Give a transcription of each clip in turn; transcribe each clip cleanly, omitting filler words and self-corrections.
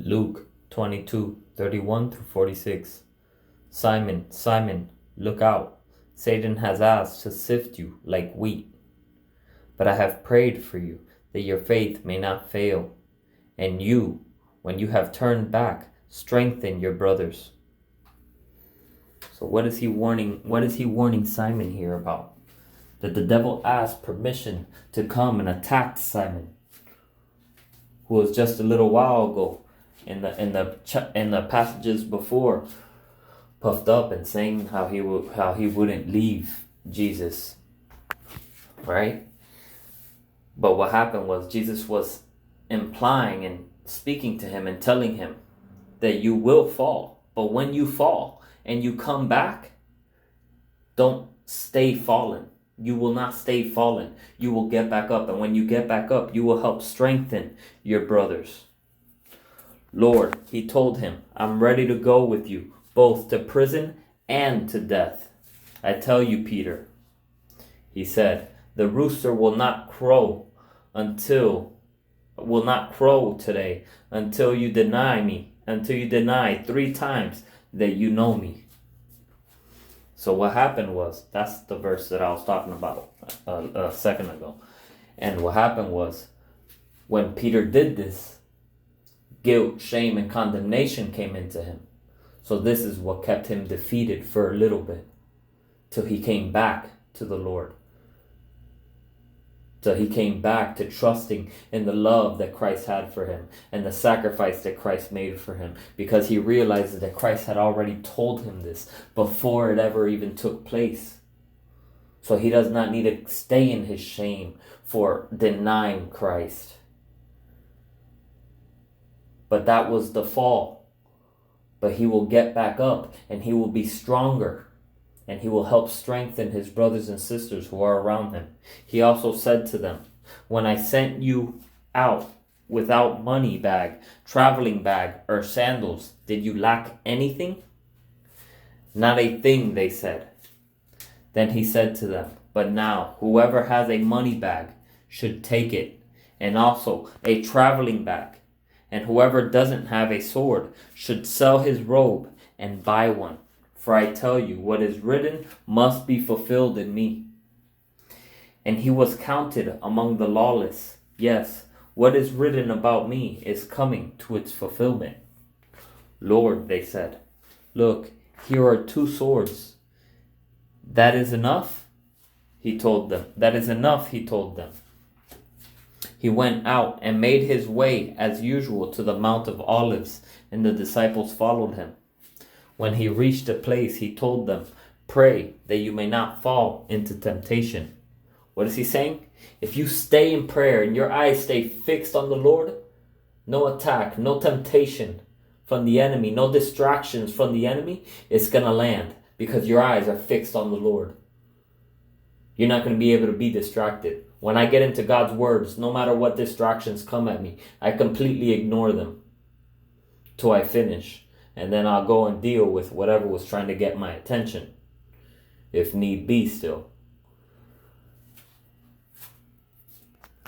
Luke 22:31-46. Simon, Simon, look out. Satan has asked to sift you like wheat. But I have prayed for you that your faith may not fail. And you, when you have turned back, strengthen your brothers. So what is he warning Simon here about? That the devil asked permission to come and attack Simon, who was just a little while ago in the passages before puffed up and saying how he wouldn't leave Jesus, right? But what happened was Jesus was implying and speaking to him and telling him that you will fall, but when you fall and you come back, don't stay fallen. You will not stay fallen. You will get back up, and when you get back up, you will help strengthen your brothers. Lord, he told him, I'm ready to go with you, both to prison and to death. I tell you, Peter, he said, the rooster will not crow today until you deny 3 times that you know me. So what happened was, that's the verse that I was talking about a second ago. And what happened was, when Peter did this, guilt, shame, and condemnation came into him. So this is what kept him defeated for a little bit, till he came back to the Lord. Till he came back to trusting in the love that Christ had for him and the sacrifice that Christ made for him, because he realized that Christ had already told him this before it ever even took place. So he does not need to stay in his shame for denying Christ. But that was the fall. But he will get back up and he will be stronger. And he will help strengthen his brothers and sisters who are around him. He also said to them, when I sent you out without money bag, traveling bag, or sandals, did you lack anything? Not a thing, they said. Then he said to them, but now whoever has a money bag should take it, and also a traveling bag. And whoever doesn't have a sword should sell his robe and buy one. For I tell you, what is written must be fulfilled in me. And he was counted among the lawless. Yes, what is written about me is coming to its fulfillment. Lord, they said, look, here are 2 swords. That is enough, he told them. That is enough, he told them. He went out and made his way as usual to the Mount of Olives, and the disciples followed him. When he reached a place, he told them, pray that you may not fall into temptation. What is he saying? If you stay in prayer and your eyes stay fixed on the Lord, no attack, no temptation from the enemy, no distractions from the enemy is going to land, because your eyes are fixed on the Lord. You're not going to be able to be distracted. When I get into God's words, no matter what distractions come at me, I completely ignore them till I finish. And then I'll go and deal with whatever was trying to get my attention, if need be still.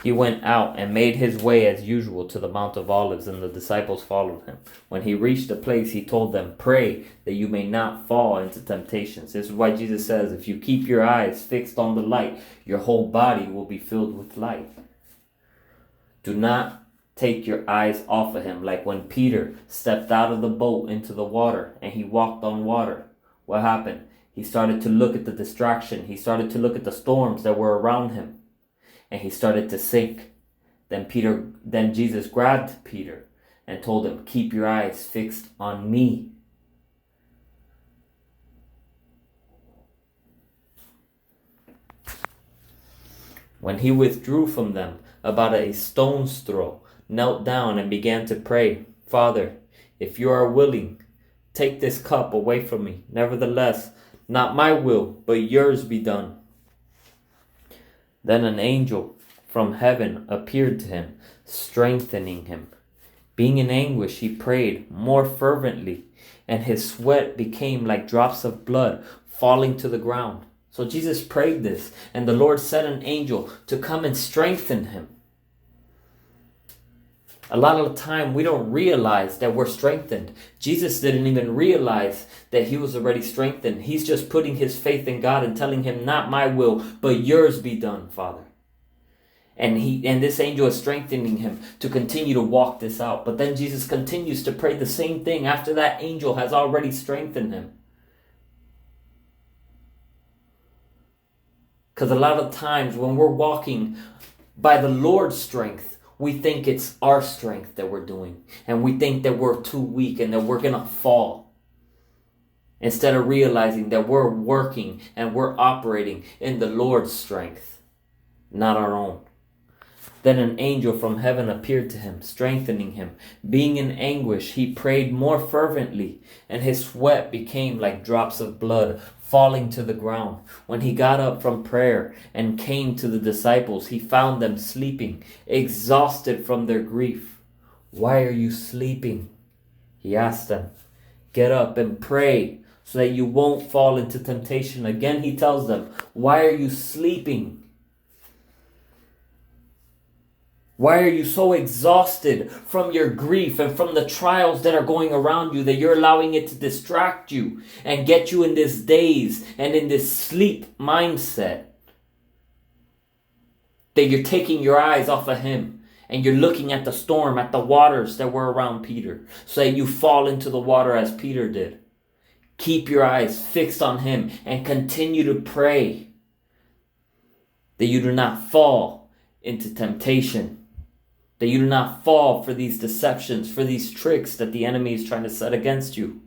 He went out and made his way as usual to the Mount of Olives, and the disciples followed him. When he reached the place, he told them, pray that you may not fall into temptations. This is why Jesus says, if you keep your eyes fixed on the light, your whole body will be filled with light. Do not take your eyes off of him, like when Peter stepped out of the boat into the water and he walked on water. What happened? He started to look at the distraction. He started to look at the storms that were around him, and he started to sink. Then Jesus grabbed Peter and told him, keep your eyes fixed on me. When he withdrew from them about a stone's throw, knelt down and began to pray, Father, if you are willing, take this cup away from me. Nevertheless, not my will, but yours be done. Then an angel from heaven appeared to him, strengthening him. Being in anguish, he prayed more fervently, and his sweat became like drops of blood falling to the ground. So Jesus prayed this, and the Lord sent an angel to come and strengthen him. A lot of the time we don't realize that we're strengthened. Jesus didn't even realize that he was already strengthened. He's just putting his faith in God and telling him, not my will, but yours be done, Father. And this angel is strengthening him to continue to walk this out. But then Jesus continues to pray the same thing after that angel has already strengthened him. Because a lot of times when we're walking by the Lord's strength, we think it's our strength that we're doing. And we think that we're too weak and that we're going to fall. Instead of realizing that we're working and we're operating in the Lord's strength, not our own. Then an angel from heaven appeared to him, strengthening him. Being in anguish, he prayed more fervently, and his sweat became like drops of blood falling to the ground. When he got up from prayer and came to the disciples, he found them sleeping, exhausted from their grief. Why are you sleeping? He asked them. Get up and pray so that you won't fall into temptation. Again, he tells them, why are you sleeping? Why are you so exhausted from your grief and from the trials that are going around you that you're allowing it to distract you and get you in this daze and in this sleep mindset? That you're taking your eyes off of him and you're looking at the storm, at the waters that were around Peter, so that you fall into the water as Peter did. Keep your eyes fixed on him and continue to pray that you do not fall into temptation. That you do not fall for these deceptions, for these tricks that the enemy is trying to set against you.